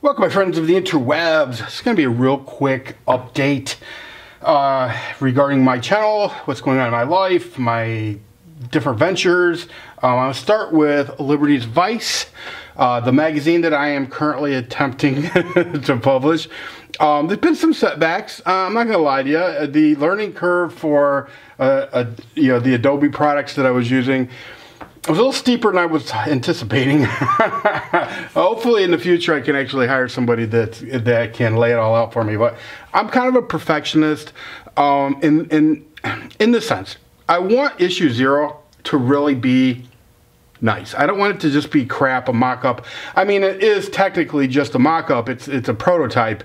Welcome, my friends of the interwebs. It's going to be a real quick update regarding my channel, what's going on in my life, my different ventures. I'm going to start with Liberty's Vice, the magazine that I am currently attempting to publish. There's been some setbacks. I'm not going to lie to you. The learning curve for the Adobe products that I was using was a little steeper than I was anticipating. Hopefully in the future I can actually hire somebody that can lay it all out for me. But I'm kind of a perfectionist in the sense. I want issue 0 to really be nice. I don't want it to just be crap, a mock-up. I mean, it is technically just a mock-up. It's a prototype,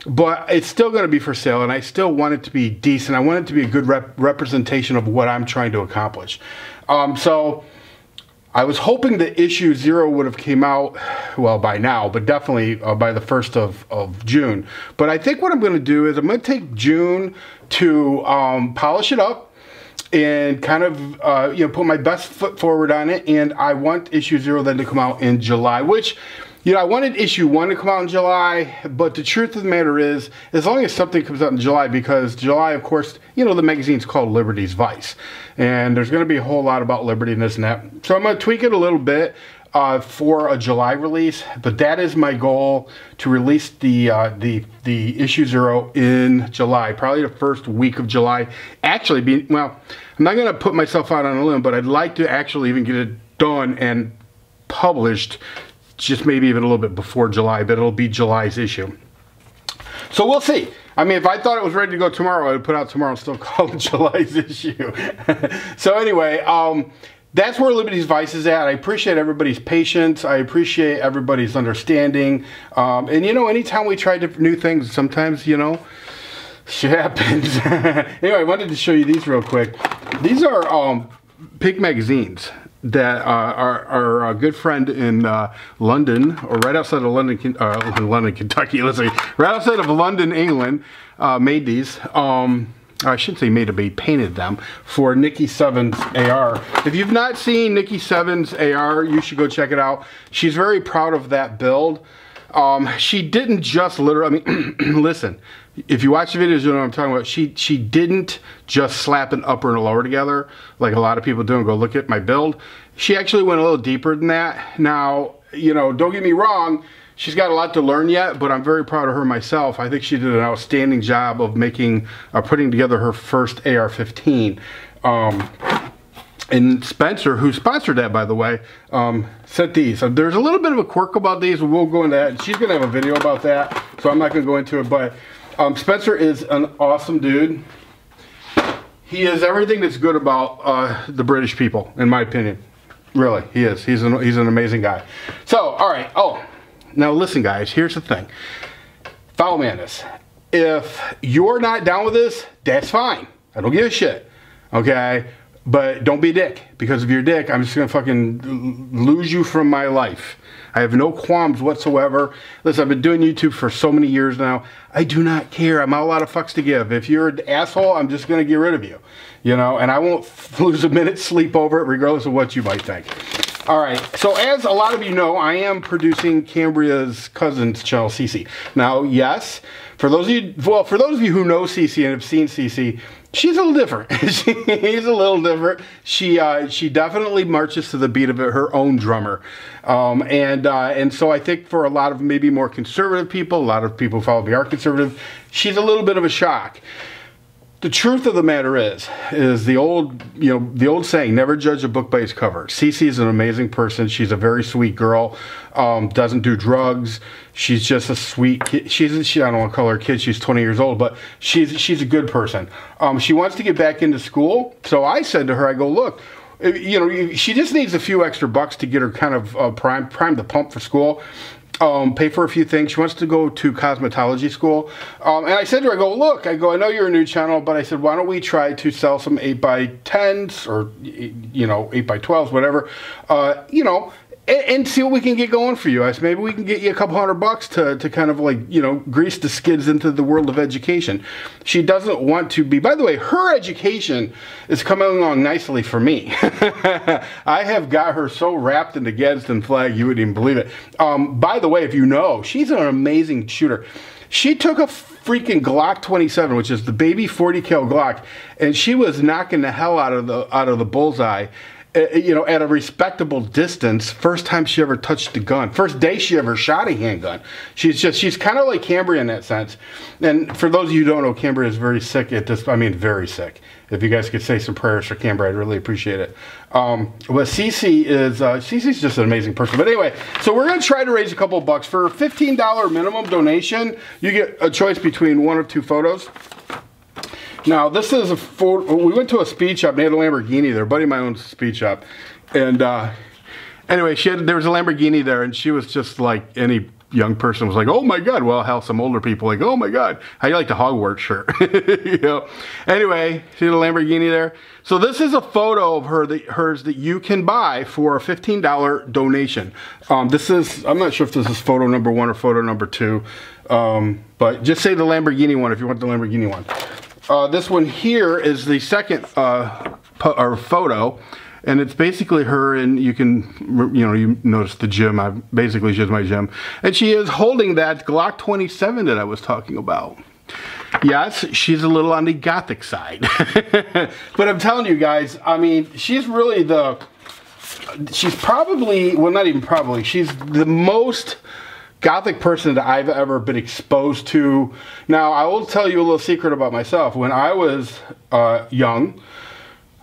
but it's still going to be for sale, and I still want it to be decent. I want it to be a good representation of what I'm trying to accomplish. So I was hoping that issue 0 would have came out, well, by now, but definitely by the 1st of June. But I think what I'm going to do is I'm going to take June to polish it up and kind of put my best foot forward on it. And I want issue 0 then to come out in July, which, I wanted issue 1 to come out in July, but the truth of the matter is, as long as something comes out in July, because July, of course, the magazine's called Liberty's Vice, and there's going to be a whole lot about liberty and this and that. So I'm going to tweak it a little bit for a July release, but that is my goal, to release the issue 0 in July, probably the first week of July. Actually, well, I'm not going to put myself out on a limb, but I'd like to actually even get it done and published just maybe even a little bit before July, but it'll be July's issue. So we'll see. I mean, if I thought it was ready to go tomorrow, I would put out tomorrow and still call it July's issue. So anyway, that's where Liberty's Vice is at. I appreciate everybody's patience. I appreciate everybody's understanding. And anytime we try new things, sometimes, shit happens. Anyway, I wanted to show you these real quick. These are pink magazines that our good friend in London, or right outside of London, Kentucky, let's say, right outside of London, England, made these. I shouldn't say made them, he painted them for Nikki Seven's AR. If you've not seen Nikki Seven's AR, you should go check it out. She's very proud of that build. She didn't just literally, listen, if you watch the videos, you know what I'm talking about. She didn't just slap an upper and a lower together like a lot of people do and go, look at my build. She actually went a little deeper than that. Now, don't get me wrong, she's got a lot to learn yet, but I'm very proud of her myself. I think she did an outstanding job of putting together her first AR-15. And Spencer, who sponsored that, by the way, sent these. So there's a little bit of a quirk about these, and we'll go into that. She's going to have a video about that, so I'm not going to go into it. But Spencer is an awesome dude. He is everything that's good about the British people, in my opinion. Really, he is. He's an amazing guy. So, all right. Oh, now listen, guys. Here's the thing. Follow me on this. If you're not down with this, that's fine. I don't give a shit. Okay? But don't be a dick, because if you're a dick, I'm just going to fucking lose you from my life. I have no qualms whatsoever. Listen, I've been doing YouTube for so many years now. I do not care. I'm not a lot of fucks to give. If you're an asshole, I'm just going to get rid of you. And I won't lose a minute's sleep over it, regardless of what you might think. All right, so as a lot of you know, I am producing Cambria's cousin's channel, Cici. Now, yes, for those of you who know Cici and have seen Cici, she's a little different. She's a little different. She definitely marches to the beat of her own drummer, and so I think for a lot of maybe more conservative people, a lot of people who follow me are conservative, she's a little bit of a shock. The truth of the matter is the old saying, never judge a book by its cover. Cici is an amazing person. She's a very sweet girl. Doesn't do drugs. She's just a sweet kid. I don't want to call her a kid. She's 20 years old, but she's a good person. She wants to get back into school. So I said to her, I go, look, she just needs a few extra bucks to get her kind of prime the pump for school. Pay for a few things. She wants to go to cosmetology school. And I said to her, I know you're a new channel, but I said, why don't we try to sell some 8x10s or, 8x12s, whatever, and see what we can get going for you. Maybe we can get you a couple $100 to kind of like, you know, grease the skids into the world of education. She doesn't want to be, by the way, her education is coming along nicely for me. I have got her so wrapped in the Gadsden flag, you wouldn't even believe it. By the way, if you know, she's an amazing shooter. She took a freaking Glock 27, which is the baby 40 cal Glock, and she was knocking the hell out of the bullseye, you know, at a respectable distance. First time she ever touched the gun. First day she ever shot a handgun. She's kind of like Cambria in that sense. And for those of you who don't know, Cambria is very sick at this. I mean, very sick. If you guys could say some prayers for Cambria, I'd really appreciate it. But Cici is, Cici's just an amazing person. But anyway, so we're going to try to raise a couple bucks. For a $15 minimum donation, you get a choice between one or two photos. Now, this is a photo. We went to a speed shop. They had a Lamborghini there. A buddy of mine owns a speed shop. And anyway, there was a Lamborghini there, and she was just like any young person was like, oh my God. Well, hell, some older people like, oh my God, how you like the Hogwarts shirt? You know? Anyway, she had a Lamborghini there. So this is a photo of hers that you can buy for a $15 donation. This is, I'm not sure if this is photo number 1 or photo number 2, but just say the Lamborghini one if you want the Lamborghini one. This one here is the second photo, and it's basically her, and you can, you know, you notice the gym. Basically, she's my gym, and she is holding that Glock 27 that I was talking about. Yes, she's a little on the gothic side, but I'm telling you guys, I mean, she's really she's probably, well, not even probably, she's the most Gothic person that I've ever been exposed to. Now, I will tell you a little secret about myself. When I was young,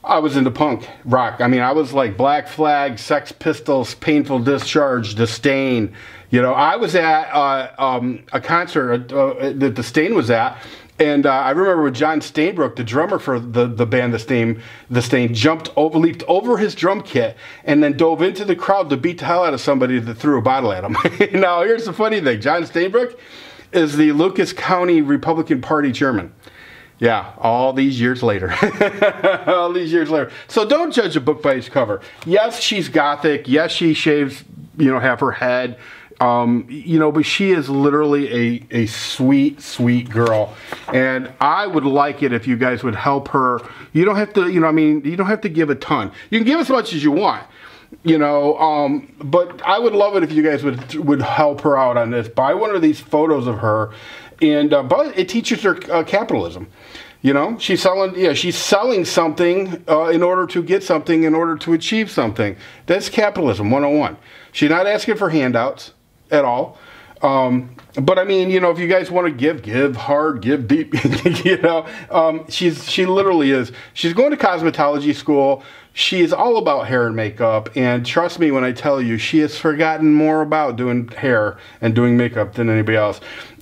I was into punk rock. I mean, I was like Black Flag, Sex Pistols, Painful Discharge, Disdain. You know, I was at a concert that Disdain was at. And I remember when John Stainbrook, the drummer for the band Disdain, leaped over his drum kit and then dove into the crowd to beat the hell out of somebody that threw a bottle at him. Now, here's the funny thing. John Stainbrook is the Lucas County Republican Party chairman. Yeah, all these years later. All these years later. So don't judge a book by its cover. Yes, she's Gothic. Yes, she shaves, you know, half her head. You know, but she is literally a sweet, sweet girl. And I would like it if you guys would help her. You don't have to, you know, I mean, you don't have to give a ton. You can give as much as you want, you know, but I would love it if you guys would help her out on this. Buy one of these photos of her, and but it teaches her capitalism. You know, she's selling something in order to get something, in order to achieve something. That's capitalism 101. She's not asking for handouts at all. But I mean, you know, if you guys want to give hard, give deep, you know, she literally is. She's going to cosmetology school. She is all about hair and makeup. And trust me when I tell you, she has forgotten more about doing hair and doing makeup than anybody else.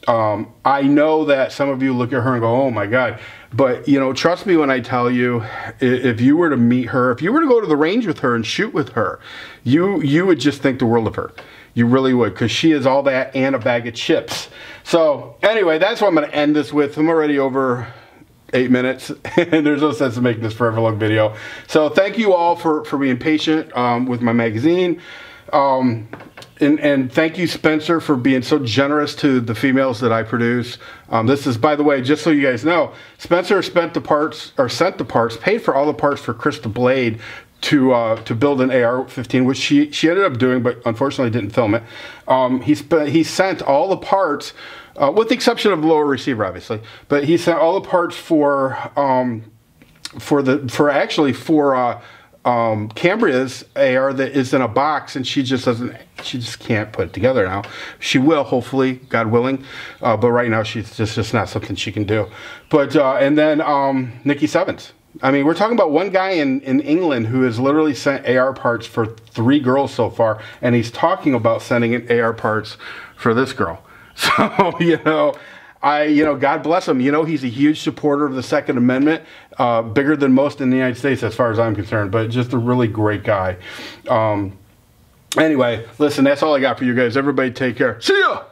I know that some of you look at her and go, oh my God. But, you know, trust me when I tell you, if you were to meet her, if you were to go to the range with her and shoot with her, you would just think the world of her. You really would, because she is all that and a bag of chips. So, anyway, that's what I'm going to end this with. I'm already over 8 minutes, and there's no sense in making this forever long video. So, thank you all for being patient with my magazine. And thank you, Spencer, for being so generous to the females that I produce. This is, by the way, just so you guys know, Spencer sent the parts, paid for all the parts for Chris the Blade to build an AR-15, which she ended up doing, but unfortunately didn't film it. He sent all the parts, with the exception of the lower receiver, obviously, but he sent all the parts for Cambria's AR that is in a box, and she just can't put it together now. She will, hopefully, God willing, but right now she's just not something she can do. But and then Nikki Sevens. I mean, we're talking about one guy in England who has literally sent AR parts for 3 girls so far, and he's talking about sending in AR parts for this girl. So, you know, God bless him. You know, he's a huge supporter of the Second Amendment, bigger than most in the United States as far as I'm concerned, but just a really great guy. Anyway, listen, that's all I got for you guys. Everybody take care. See ya!